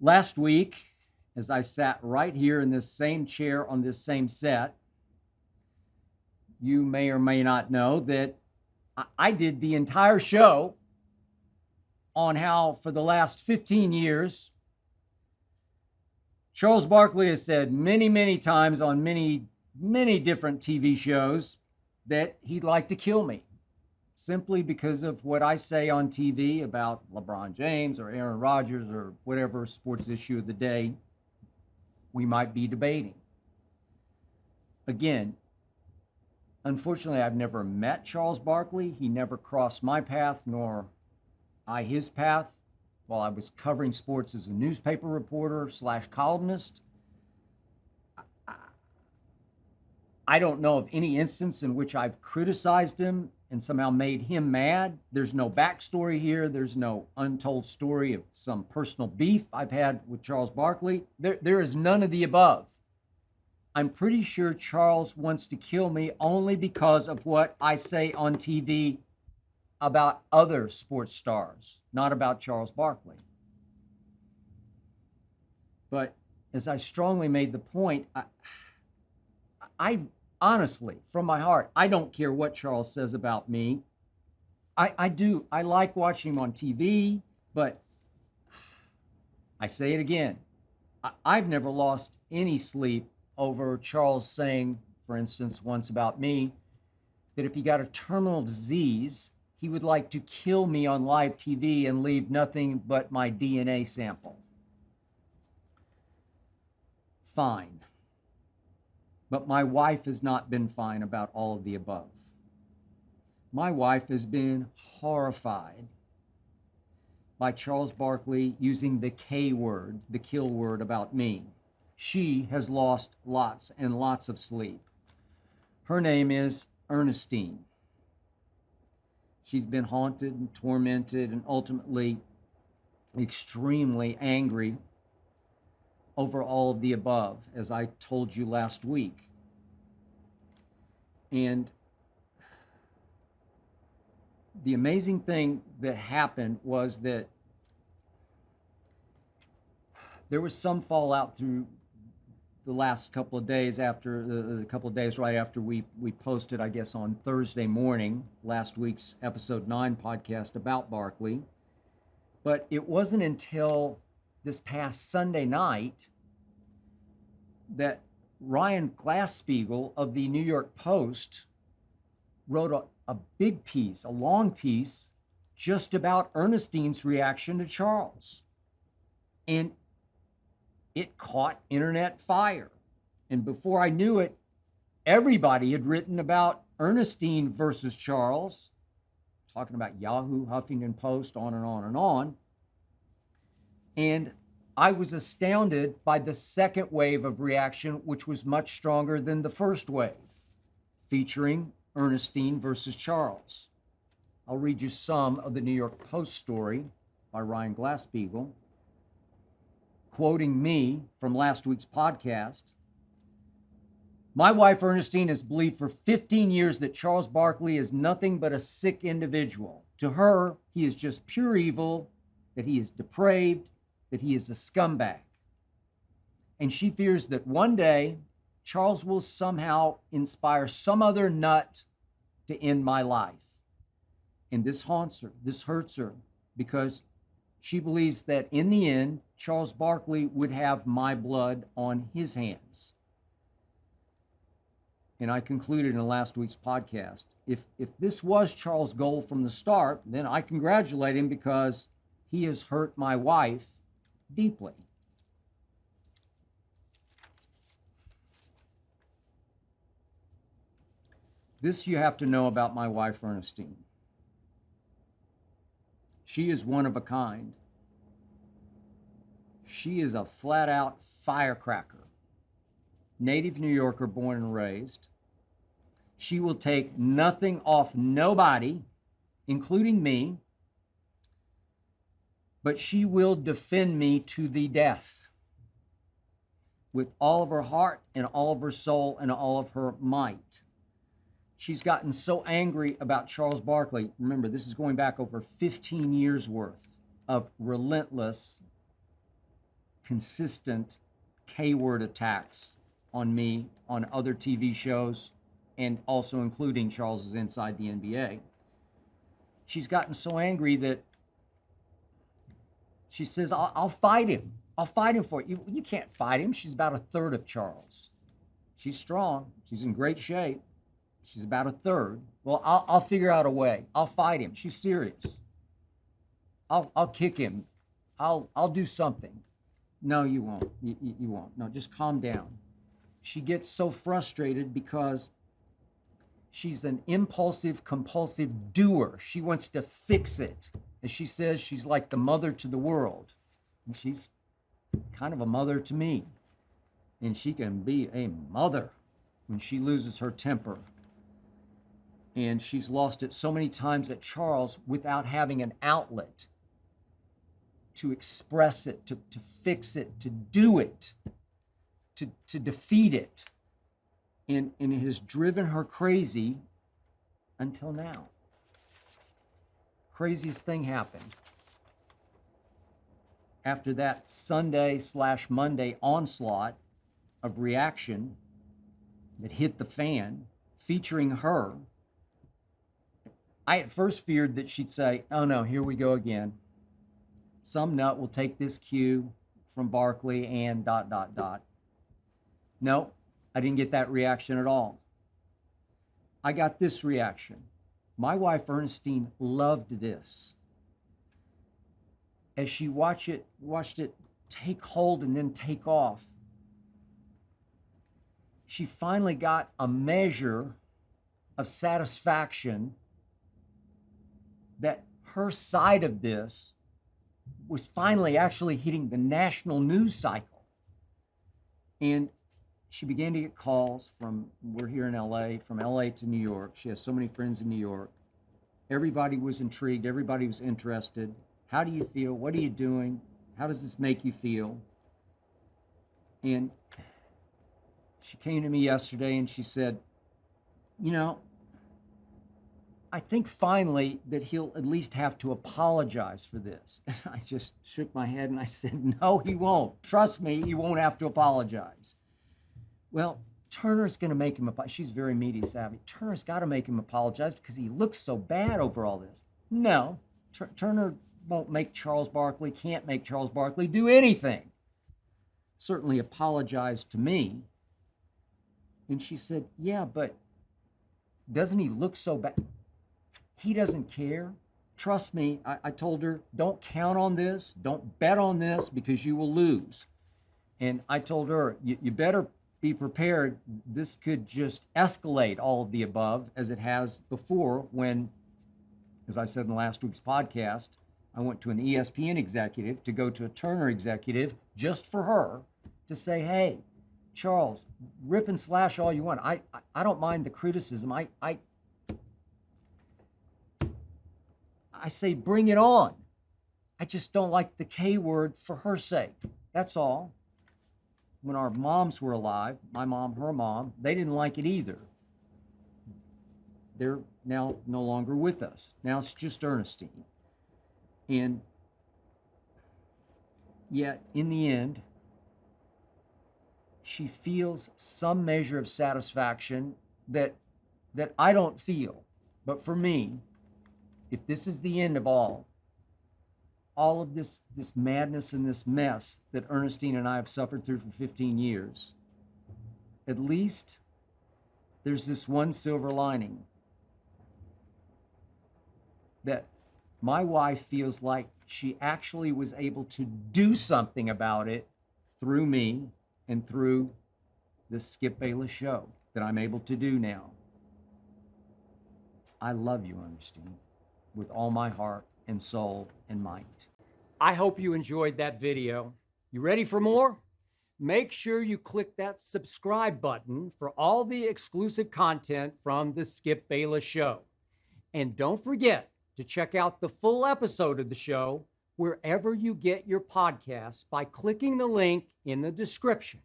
Last week, as I sat right here in this same chair on this same set, you may or may not know that I did the entire show on how, for the last 15 years, Charles Barkley has said many, many times on many, many different TV shows that he'd like to kill me simply because of what I say on TV about LeBron James or Aaron Rodgers or whatever sports issue of the day we might be debating. Again, unfortunately, I've never met Charles Barkley. He never crossed my path, nor I his path while I was covering sports as a newspaper reporter / columnist. I don't know of any instance in which I've criticized him and somehow made him mad. There's no backstory here. There's no untold story of some personal beef I've had with Charles Barkley. There is none of the above. I'm pretty sure Charles wants to kill me only because of what I say on TV about other sports stars, not about Charles Barkley. But as I strongly made the point, I honestly, from my heart, I don't care what Charles says about me. I do. I like watching him on TV, but I say it again. I've never lost any sleep over Charles saying, for instance, once about me, that if he got a terminal disease, he would like to kill me on live TV and leave nothing but my DNA sample. Fine. But my wife has not been fine about all of the above. My wife has been horrified by Charles Barkley using the K word, the kill word about me. She has lost lots and lots of sleep. Her name is Ernestine. She's been haunted and tormented and ultimately extremely angry over all of the above, as I told you last week. And the amazing thing that happened was that there was some fallout through the last couple of days after the couple of days right after we posted, I guess, on Thursday morning, last week's episode 9 podcast about Barkley. But it wasn't until this past Sunday night that Ryan Glass-Steagall of the New York Post wrote a big piece, a long piece, just about Ernestine's reaction to Charles. And it caught internet fire. And before I knew it, everybody had written about Ernestine versus Charles, talking about Yahoo, Huffington Post, on and on and on. And I was astounded by the second wave of reaction, which was much stronger than the first wave, featuring Ernestine versus Charles. I'll read you some of the New York Post story by Ryan Glass-Steagall, quoting me from last week's podcast. My wife Ernestine has believed for 15 years that Charles Barkley is nothing but a sick individual. To her, he is just pure evil, that he is depraved, that he is a scumbag. And she fears that one day Charles will somehow inspire some other nut to end my life. And this haunts her, this hurts her, because she believes that in the end, Charles Barkley would have my blood on his hands. And I concluded in last week's podcast, if this was Charles' goal from the start, then I congratulate him because he has hurt my wife deeply. This you have to know about my wife, Ernestine. She is one of a kind. She is a flat-out firecracker. Native New Yorker, born and raised. She will take nothing off nobody, including me, but she will defend me to the death with all of her heart and all of her soul and all of her might. She's gotten so angry about Charles Barkley. Remember, this is going back over 15 years worth of relentless consistent K-word attacks on me on other TV shows, and also including Charles's Inside the NBA. She's gotten so angry that she says, I'll fight him. I'll fight him for it. You can't fight him. She's about a third of Charles. She's strong. She's in great shape. She's about a third. Well, I'll figure out a way. I'll fight him. She's serious. I'll kick him. I'll do something. No, you won't. You won't. No, just calm down. She gets so frustrated because she's an impulsive, compulsive doer. She wants to fix it. As she says, she's like the mother to the world. And she's kind of a mother to me. And she can be a mother when she loses her temper. And she's lost it so many times at Charles without having an outlet to express it, to fix it, to do it, to defeat it. And it has driven her crazy until now. Craziest thing happened. After that Sunday/Monday onslaught of reaction that hit the fan, featuring her, I at first feared that she'd say, oh no, here we go again. Some nut will take this cue from Barkley and ... No, I didn't get that reaction at all. I got this reaction. My wife, Ernestine, loved this. As she watched it take hold and then take off, she finally got a measure of satisfaction that her side of this was finally actually hitting the national news cycle. And she began to get calls from, we're here in LA, from LA to New York. She has so many friends in New York. Everybody was intrigued. Everybody was interested. How do you feel? What are you doing? How does this make you feel? And she came to me yesterday and she said, you know, I think finally that he'll at least have to apologize for this. And I just shook my head and I said, no, he won't. Trust me, he won't have to apologize. Well, Turner's going to make him apologize. She's very media savvy. Turner's got to make him apologize because he looks so bad over all this. No, Turner won't make Charles Barkley, can't make Charles Barkley do anything. Certainly apologize to me. And she said, yeah, but doesn't he look so bad? He doesn't care. Trust me, I told her, don't count on this. Don't bet on this because you will lose. And I told her, you better be prepared. This could just escalate all of the above as it has before when, as I said in last week's podcast, I went to an ESPN executive to go to a Turner executive just for her to say, hey, Charles, rip and slash all you want. I don't mind the criticism. I say bring it on. I just don't like the K word for her sake. That's all. When our moms were alive, my mom, her mom, they didn't like it either. They're now no longer with us. Now it's just Ernestine. And yet, in the end, she feels some measure of satisfaction that I don't feel. But for me, if this is the end of all of this madness and this mess that Ernestine and I have suffered through for 15 years, at least there's this one silver lining that my wife feels like she actually was able to do something about it through me and through this Skip Bayless show that I'm able to do now. I love you, Ernestine, with all my heart and soul and might. I hope you enjoyed that video. You ready for more? Make sure you click that subscribe button for all the exclusive content from the Skip Bayless Show. And don't forget to check out the full episode of the show wherever you get your podcasts by clicking the link in the description.